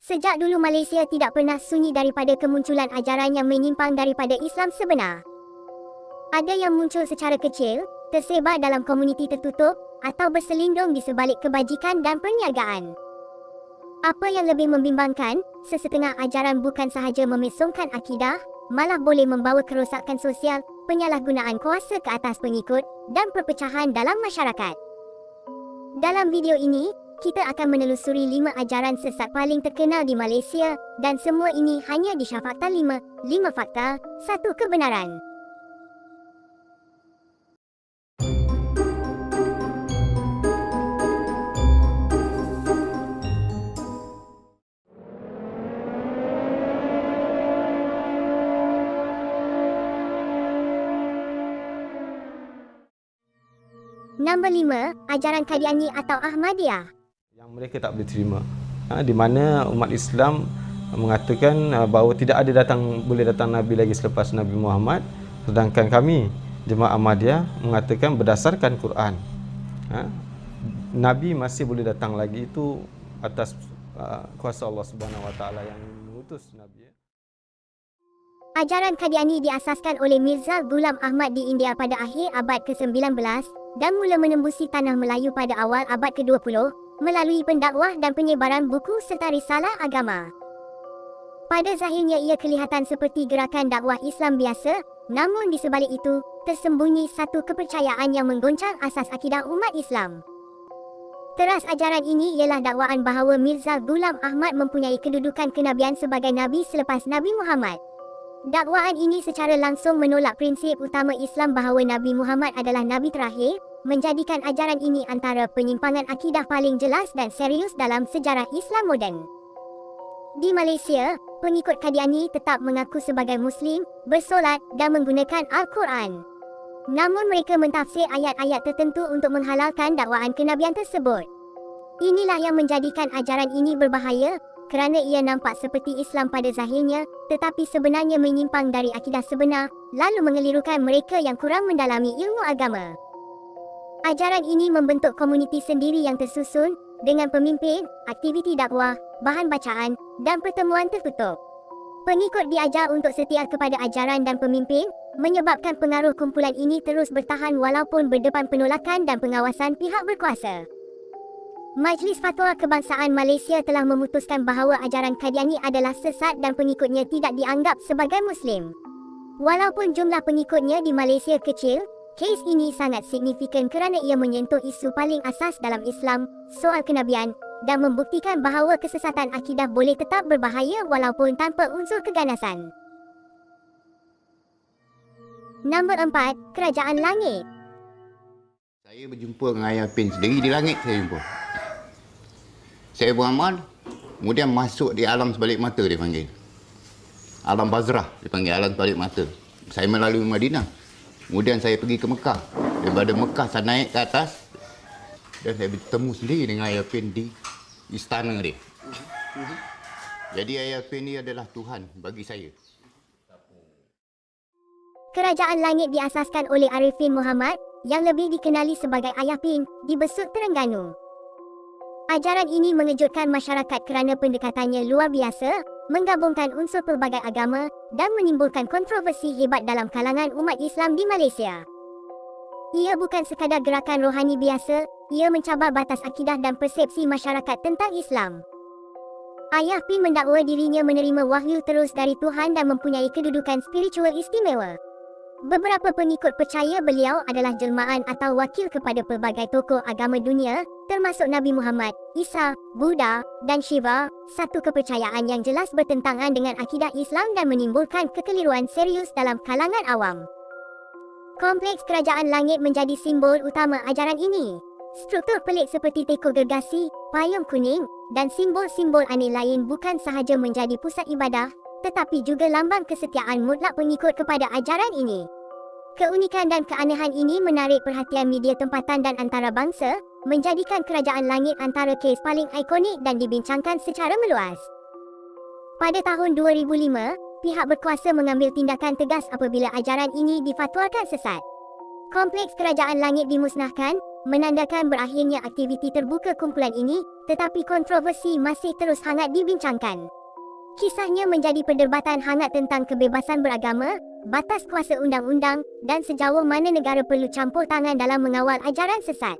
Sejak dulu Malaysia tidak pernah sunyi daripada kemunculan ajaran yang menyimpang daripada Islam sebenar. Ada yang muncul secara kecil, tersebar dalam komuniti tertutup, atau berselindung di sebalik kebajikan dan perniagaan. Apa yang lebih membimbangkan, sesetengah ajaran bukan sahaja memesongkan akidah, malah boleh membawa kerosakan sosial, penyalahgunaan kuasa ke atas pengikut, dan perpecahan dalam masyarakat. Dalam video ini, kita akan menelusuri 5 ajaran sesat paling terkenal di Malaysia, dan semua ini hanya di Syah Fakta 5 fakta, 1 kebenaran. Nombor 5, ajaran Qadiani atau Ahmadiyah. Yang mereka tak boleh terima. Di mana umat Islam mengatakan bahawa tidak ada boleh datang Nabi lagi selepas Nabi Muhammad, sedangkan kami Jemaah Ahmadiyah mengatakan berdasarkan Quran, Nabi masih boleh datang lagi, itu atas kuasa Allah Subhanahu Wa Taala yang mengutus Nabi. Ajaran Qadiani diasaskan oleh Mirza Ghulam Ahmad di India pada akhir abad ke-19 dan mula menembusi tanah Melayu pada awal abad ke-20 melalui pendakwah dan penyebaran buku serta risalah agama. Pada zahirnya ia kelihatan seperti gerakan dakwah Islam biasa, namun di sebalik itu, tersembunyi satu kepercayaan yang menggoncang asas akidah umat Islam. Teras ajaran ini ialah dakwaan bahawa Mirza Ghulam Ahmad mempunyai kedudukan kenabian sebagai Nabi selepas Nabi Muhammad. Dakwaan ini secara langsung menolak prinsip utama Islam bahawa Nabi Muhammad adalah Nabi terakhir, menjadikan ajaran ini antara penyimpangan akidah paling jelas dan serius dalam sejarah Islam moden. Di Malaysia, pengikut Qadiani tetap mengaku sebagai Muslim, bersolat dan menggunakan Al-Quran. Namun mereka mentafsir ayat-ayat tertentu untuk menghalalkan dakwaan kenabian tersebut. Inilah yang menjadikan ajaran ini berbahaya, kerana ia nampak seperti Islam pada zahirnya, tetapi sebenarnya menyimpang dari akidah sebenar, lalu mengelirukan mereka yang kurang mendalami ilmu agama. Ajaran ini membentuk komuniti sendiri yang tersusun, dengan pemimpin, aktiviti dakwah, bahan bacaan, dan pertemuan tertutup. Pengikut diajar untuk setia kepada ajaran dan pemimpin, menyebabkan pengaruh kumpulan ini terus bertahan walaupun berdepan penolakan dan pengawasan pihak berkuasa. Majlis Fatwa Kebangsaan Malaysia telah memutuskan bahawa ajaran Qadiani adalah sesat dan pengikutnya tidak dianggap sebagai Muslim. Walaupun jumlah pengikutnya di Malaysia kecil, kes ini sangat signifikan kerana ia menyentuh isu paling asas dalam Islam, soal kenabian, dan membuktikan bahawa kesesatan akidah boleh tetap berbahaya walaupun tanpa unsur keganasan. Nombor 4, Kerajaan Langit. Saya berjumpa dengan Ayah Pin sendiri di langit saya jumpa. Saya beramal, kemudian masuk di alam sebalik mata dia panggil. Alam Bazrah dia panggil, alam sebalik mata. Saya melalui Madinah. Kemudian saya pergi ke Mekah. Daripada Mekah saya naik ke atas dan saya bertemu sendiri dengan Ayah Pin di istana dia. Jadi Ayah Pin ni adalah Tuhan bagi saya. Kerajaan Langit diasaskan oleh Arifin Muhammad, yang lebih dikenali sebagai Ayah Pin, di Besut Terengganu. Ajaran ini mengejutkan masyarakat kerana pendekatannya luar biasa, menggabungkan unsur pelbagai agama dan menimbulkan kontroversi hebat dalam kalangan umat Islam di Malaysia. Ia bukan sekadar gerakan rohani biasa, ia mencabar batas akidah dan persepsi masyarakat tentang Islam. Ayah Pin mendakwa dirinya menerima wahyu terus dari Tuhan dan mempunyai kedudukan spiritual istimewa. Beberapa pengikut percaya beliau adalah jelmaan atau wakil kepada pelbagai tokoh agama dunia, termasuk Nabi Muhammad, Isa, Buddha, dan Shiva, satu kepercayaan yang jelas bertentangan dengan akidah Islam dan menimbulkan kekeliruan serius dalam kalangan awam. Kompleks Kerajaan Langit menjadi simbol utama ajaran ini. Struktur pelik seperti teko gergasi, payung kuning, dan simbol-simbol aneh lain bukan sahaja menjadi pusat ibadah, tetapi juga lambang kesetiaan mutlak pengikut kepada ajaran ini. Keunikan dan keanehan ini menarik perhatian media tempatan dan antarabangsa, menjadikan Kerajaan Langit antara kes paling ikonik dan dibincangkan secara meluas. Pada tahun 2005, pihak berkuasa mengambil tindakan tegas apabila ajaran ini difatwakan sesat. Kompleks Kerajaan Langit dimusnahkan, menandakan berakhirnya aktiviti terbuka kumpulan ini, tetapi kontroversi masih terus hangat dibincangkan. Kisahnya menjadi perdebatan hangat tentang kebebasan beragama, batas kuasa undang-undang dan sejauh mana negara perlu campur tangan dalam mengawal ajaran sesat.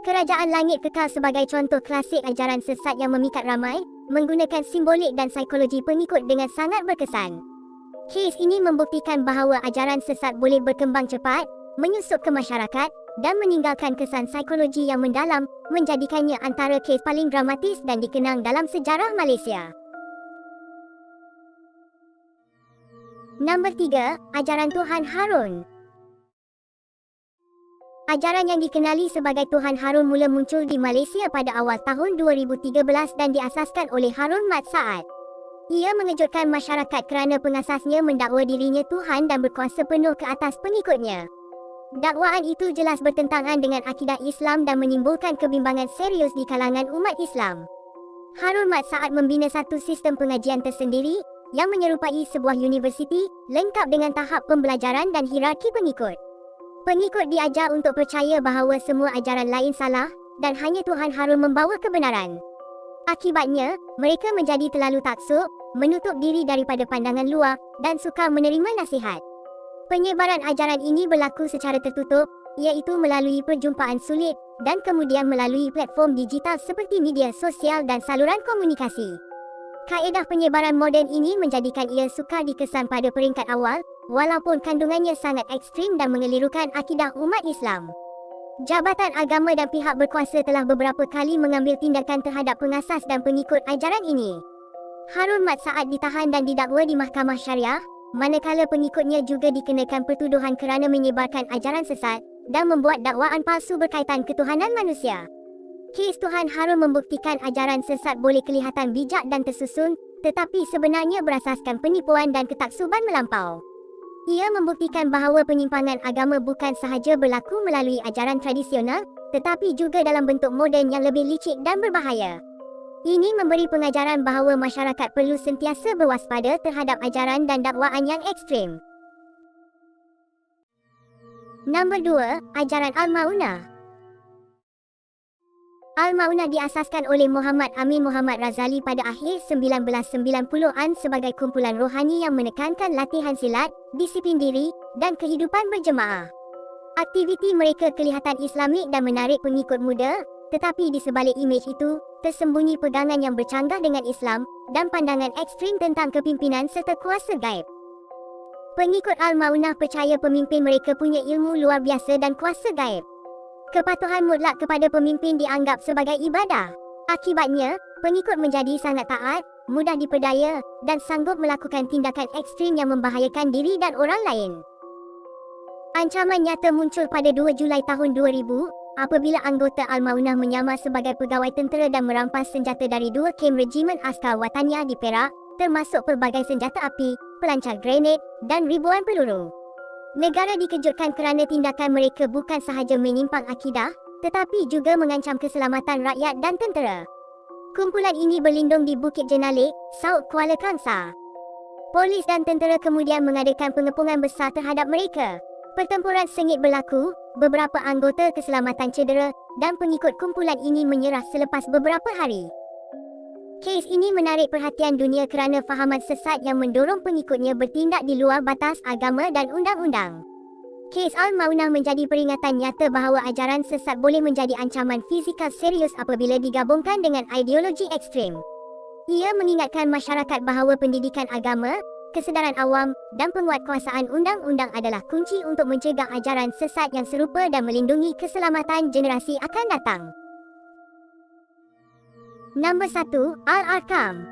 Kerajaan Langit kekal sebagai contoh klasik ajaran sesat yang memikat ramai, menggunakan simbolik dan psikologi pengikut dengan sangat berkesan. Kes ini membuktikan bahawa ajaran sesat boleh berkembang cepat, menyusup ke masyarakat dan meninggalkan kesan psikologi yang mendalam, menjadikannya antara kes paling dramatis dan dikenang dalam sejarah Malaysia. Nombor 3, Ajaran Tuhan Harun. Ajaran yang dikenali sebagai Tuhan Harun mula muncul di Malaysia pada awal tahun 2013 dan diasaskan oleh Harun Mat Saad. Ia mengejutkan masyarakat kerana pengasasnya mendakwa dirinya Tuhan dan berkuasa penuh ke atas pengikutnya. Dakwaan itu jelas bertentangan dengan akidah Islam dan menimbulkan kebimbangan serius di kalangan umat Islam. Harun Mat Saad membina satu sistem pengajian tersendiri yang menyerupai sebuah universiti, lengkap dengan tahap pembelajaran dan hierarki pengikut. Pengikut diajar untuk percaya bahawa semua ajaran lain salah dan hanya Tuhan Harun membawa kebenaran. Akibatnya, mereka menjadi terlalu taksub, menutup diri daripada pandangan luar dan sukar menerima nasihat. Penyebaran ajaran ini berlaku secara tertutup, iaitu melalui perjumpaan sulit dan kemudian melalui platform digital seperti media sosial dan saluran komunikasi. Kaedah penyebaran moden ini menjadikan ia sukar dikesan pada peringkat awal, walaupun kandungannya sangat ekstrim dan mengelirukan akidah umat Islam. Jabatan agama dan pihak berkuasa telah beberapa kali mengambil tindakan terhadap pengasas dan pengikut ajaran ini. Harun Mat Saad ditahan dan didakwa di Mahkamah Syariah, manakala pengikutnya juga dikenakan pertuduhan kerana menyebarkan ajaran sesat dan membuat dakwaan palsu berkaitan ketuhanan manusia. Kes Tuhan Harun membuktikan ajaran sesat boleh kelihatan bijak dan tersusun, tetapi sebenarnya berasaskan penipuan dan ketaksuban melampau. Ia membuktikan bahawa penyimpangan agama bukan sahaja berlaku melalui ajaran tradisional, tetapi juga dalam bentuk moden yang lebih licik dan berbahaya. Ini memberi pengajaran bahawa masyarakat perlu sentiasa berwaspada terhadap ajaran dan dakwaan yang ekstrim. Nombor 2, Ajaran Al-Maunah. Al-Maunah diasaskan oleh Muhammad Amin Muhammad Razali pada akhir 1990-an sebagai kumpulan rohani yang menekankan latihan silat, disiplin diri dan kehidupan berjemaah. Aktiviti mereka kelihatan Islamik dan menarik pengikut muda, tetapi di sebalik imej itu, tersembunyi pegangan yang bercanggah dengan Islam dan pandangan ekstrim tentang kepimpinan serta kuasa gaib. Pengikut Al-Maunah percaya pemimpin mereka punya ilmu luar biasa dan kuasa gaib. Kepatuhan mutlak kepada pemimpin dianggap sebagai ibadah. Akibatnya, pengikut menjadi sangat taat, mudah diperdaya dan sanggup melakukan tindakan ekstrim yang membahayakan diri dan orang lain. Ancaman nyata muncul pada 2 Julai tahun 2000 apabila anggota Al-Maunah menyamar sebagai pegawai tentera dan merampas senjata dari 2 kem Regimen Askar Wataniah di Perak, termasuk pelbagai senjata api, pelancar grenade dan ribuan peluru. Negara dikejutkan kerana tindakan mereka bukan sahaja menyimpang akidah, tetapi juga mengancam keselamatan rakyat dan tentera. Kumpulan ini berlindung di Bukit Jenalik, Saud Kuala Kangsar. Polis dan tentera kemudian mengadakan pengepungan besar terhadap mereka. Pertempuran sengit berlaku, beberapa anggota keselamatan cedera dan pengikut kumpulan ini menyerah selepas beberapa hari. Kes ini menarik perhatian dunia kerana fahaman sesat yang mendorong pengikutnya bertindak di luar batas agama dan undang-undang. Kes Al-Maunah menjadi peringatan nyata bahawa ajaran sesat boleh menjadi ancaman fizikal serius apabila digabungkan dengan ideologi ekstrim. Ia mengingatkan masyarakat bahawa pendidikan agama, kesedaran awam dan penguatkuasaan undang-undang adalah kunci untuk mencegah ajaran sesat yang serupa dan melindungi keselamatan generasi akan datang. Nombor 1, Al-Arkam.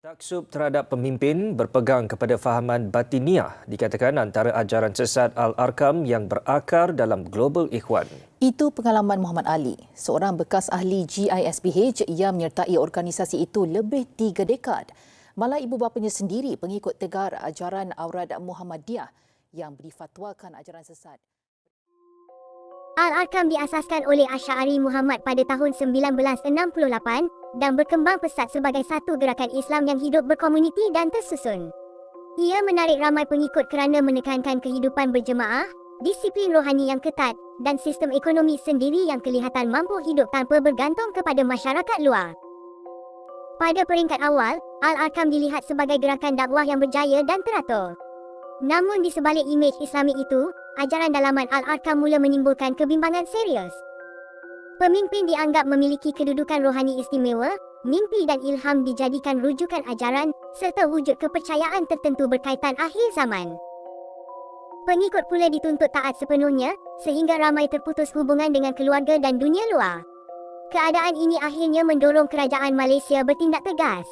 Taksub terhadap pemimpin berpegang kepada fahaman batiniah dikatakan antara ajaran sesat Al-Arkam yang berakar dalam Global Ikhwan. Itu pengalaman Muhammad Ali, seorang bekas ahli GISPH yang menyertai organisasi itu lebih 3 dekad. Malah ibu bapanya sendiri pengikut tegar ajaran Aurad Muhammadiyah yang difatwakan ajaran sesat. Al-Arkam diasaskan oleh Asy'ari Muhammad pada tahun 1968 dan berkembang pesat sebagai satu gerakan Islam yang hidup berkomuniti dan tersusun. Ia menarik ramai pengikut kerana menekankan kehidupan berjemaah, disiplin rohani yang ketat, dan sistem ekonomi sendiri yang kelihatan mampu hidup tanpa bergantung kepada masyarakat luar. Pada peringkat awal, Al-Arkam dilihat sebagai gerakan dakwah yang berjaya dan teratur. Namun di sebalik imej Islamik itu, ajaran dalaman Al-Arkam mula menimbulkan kebimbangan serius. Pemimpin dianggap memiliki kedudukan rohani istimewa, mimpi dan ilham dijadikan rujukan ajaran, serta wujud kepercayaan tertentu berkaitan akhir zaman. Pengikut pula dituntut taat sepenuhnya, sehingga ramai terputus hubungan dengan keluarga dan dunia luar. Keadaan ini akhirnya mendorong kerajaan Malaysia bertindak tegas.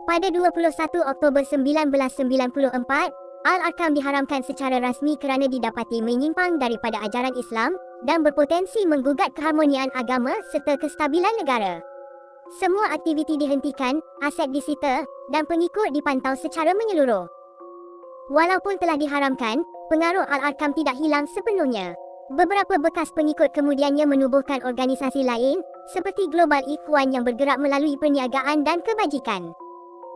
Pada 21 Oktober 1994, Al-Arkam diharamkan secara rasmi kerana didapati menyimpang daripada ajaran Islam dan berpotensi menggugat keharmonian agama serta kestabilan negara. Semua aktiviti dihentikan, aset disita dan pengikut dipantau secara menyeluruh. Walaupun telah diharamkan, pengaruh Al-Arkam tidak hilang sepenuhnya. Beberapa bekas pengikut kemudiannya menubuhkan organisasi lain seperti Global Ikhwan yang bergerak melalui perniagaan dan kebajikan.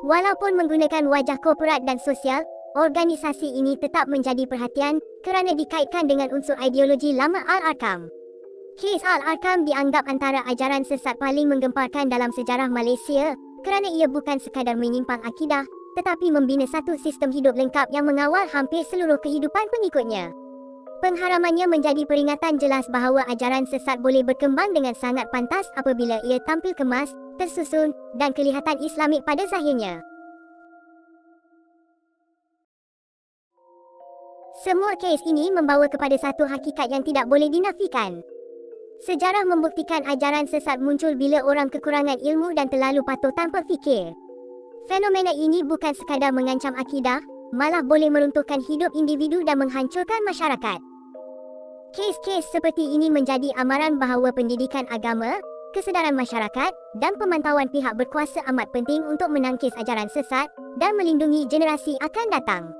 Walaupun menggunakan wajah korporat dan sosial, organisasi ini tetap menjadi perhatian kerana dikaitkan dengan unsur ideologi lama Al-Arkam. Kes Al-Arkam dianggap antara ajaran sesat paling menggemparkan dalam sejarah Malaysia kerana ia bukan sekadar menyimpang akidah, tetapi membina satu sistem hidup lengkap yang mengawal hampir seluruh kehidupan pengikutnya. Pengharamannya menjadi peringatan jelas bahawa ajaran sesat boleh berkembang dengan sangat pantas apabila ia tampil kemas, tersusun dan kelihatan Islamik pada zahirnya. Semua kes ini membawa kepada satu hakikat yang tidak boleh dinafikan. Sejarah membuktikan ajaran sesat muncul bila orang kekurangan ilmu dan terlalu patuh tanpa fikir. Fenomena ini bukan sekadar mengancam akidah, malah boleh meruntuhkan hidup individu dan menghancurkan masyarakat. Kes-kes seperti ini menjadi amaran bahawa pendidikan agama, kesedaran masyarakat dan pemantauan pihak berkuasa amat penting untuk menangkis ajaran sesat dan melindungi generasi akan datang.